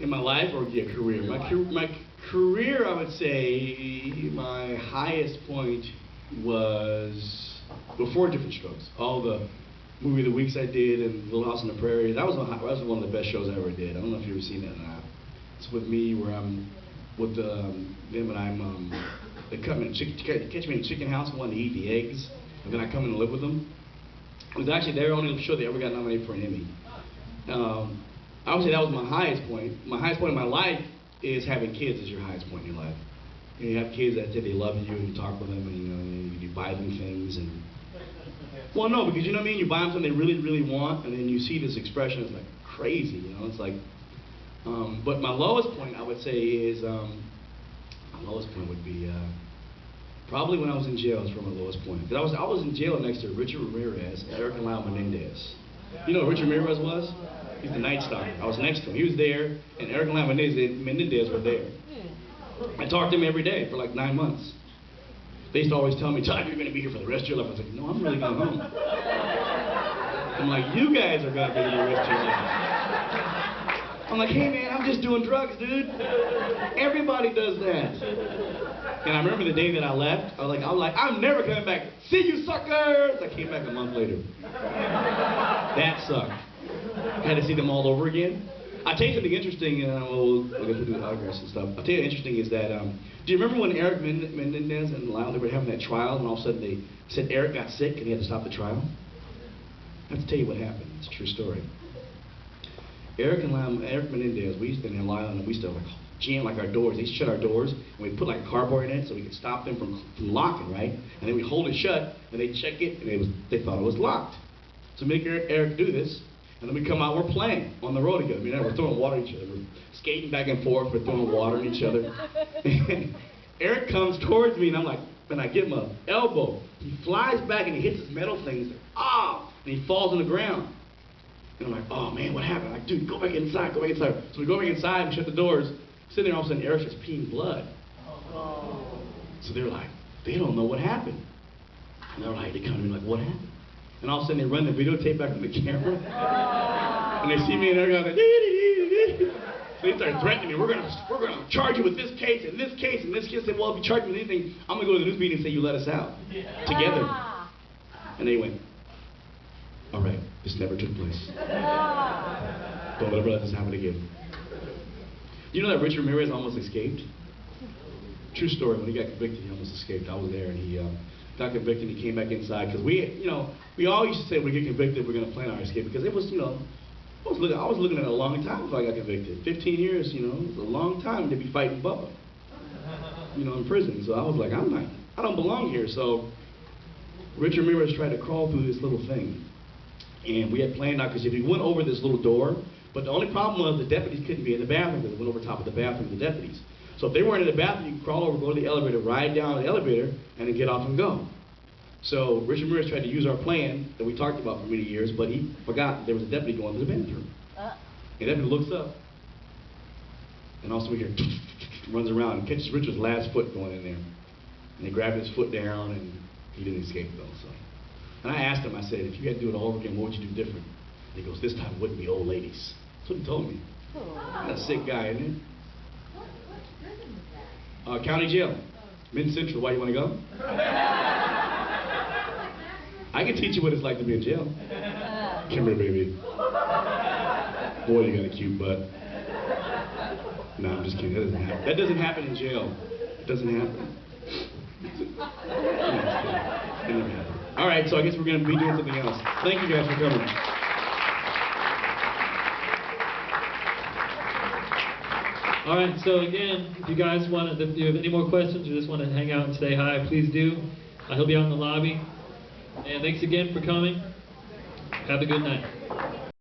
In my life or yeah, career? My career, I would say, my highest point was before Different Strokes. All the movie of the weeks I did and Little House on the Prairie. That was one of the best shows I ever did. I don't know if you've ever seen that or not. It's with me where I'm with them and I'm they catch me in the chicken house and wanted to eat the eggs, and then I come in and live with them. It was actually their only show that ever got nominated for an Emmy. I would say that was my highest point. My highest point in my life is having kids is your highest point in your life. You have kids that say they love you and you talk with them and you buy them things and well, no, because you know what I mean. You buy them something they really, really want, and then you see this expression. It's like crazy, you know. It's like, but my lowest point I would say is my lowest point would be probably when I was in jail. Is probably my lowest point. Because I was in jail next to Richard Ramirez and Eric and Alamo Menendez. You know who Richard Ramirez was? He's the Night Stalker. I was next to him. He was there, and Eric and Alamo Menendez were there. I talked to him every day for like 9 months. They used to always tell me, Todd, you're going to be here for the rest of your life. I was like, no, I'm really going home. I'm like, you guys are going to be here the rest of your life. I'm like, hey man, I'm just doing drugs, dude. Everybody does that. And I remember the day that I left, I was like, I'm never coming back. See you suckers! I came back a month later. That sucked. I had to see them all over again. I'll tell you something interesting, and we'll go through the autographs and stuff. I'll tell you interesting is that, do you remember when Eric Menendez and Lyle, they were having that trial, and all of a sudden they said Eric got sick and he had to stop the trial? I have to tell you what happened. It's a true story. Eric Menendez, we used to, and Lyle, and we used to like jam like our doors. They used to shut our doors, and we put like a cardboard in it so we could stop them from locking, right? And then we hold it shut, and they check it, and they thought it was locked. So make Eric do this. And then we come out, we're playing on the road together. I mean, we're throwing water at each other. We're skating back and forth, we're throwing water at each other. And Eric comes towards me, and I'm like, and I give him an elbow. He flies back and he hits his metal thing. He's like, ah! And he falls on the ground. And I'm like, oh man, what happened? I'm like, dude, go back inside, go back inside. So we go back inside and shut the doors. Sitting there, all of a sudden, Eric's just peeing blood. So they're like, they don't know what happened. And they're like, they come to me like, what happened? And all of a sudden they run the videotape back from the camera. And they see me and they're going like, so they start threatening me. We're gonna charge you with this case and this case and this case. I said, well, if you charge me with anything, I'm gonna go to the news meeting and say you let us out. Together. And they went, all right, this never took place. Don't ever let this happen again. You know that Richard Ramirez almost escaped? True story, when he got convicted, he almost escaped. I was there and he got convicted and he came back inside because we all used to say when we get convicted we're going to plan our escape because it was, I was looking at a long time before I got convicted. 15 years, it was a long time to be fighting Bubba, in prison. So I was like, I don't belong here. So Richard Ramirez tried to crawl through this little thing, and we had planned out because if he went over this little door, but the only problem was the deputies couldn't be in the bathroom because it went over top of the bathroom of the deputies. So if they weren't in the bathroom, you could crawl over, go to the elevator, ride down the elevator, and then get off and go. So Richard Ramirez tried to use our plan that we talked about for many years, but he forgot there was a deputy going to the bathroom. And the deputy looks up, and also we hear runs around and catches Richard's last foot going in there. And they grabbed his foot down, and he didn't escape though. So, and I asked him, I said, if you had to do it all over again, what would you do different? And he goes, this time it wouldn't be old ladies. That's what he told me. That's a sick guy, isn't he? County jail, Mid Central. Why you want to go? I can teach you what it's like to be in jail. Come here, baby. Boy, you got a cute butt. No, I'm just kidding. That doesn't happen. That doesn't happen in jail. It doesn't happen. It never happens. All right, so I guess we're going to be doing something else. Thank you guys for coming. All right, so again, if you guys if you have any more questions or just want to hang out and say hi, please do. He'll be out in the lobby. And thanks again for coming. Have a good night.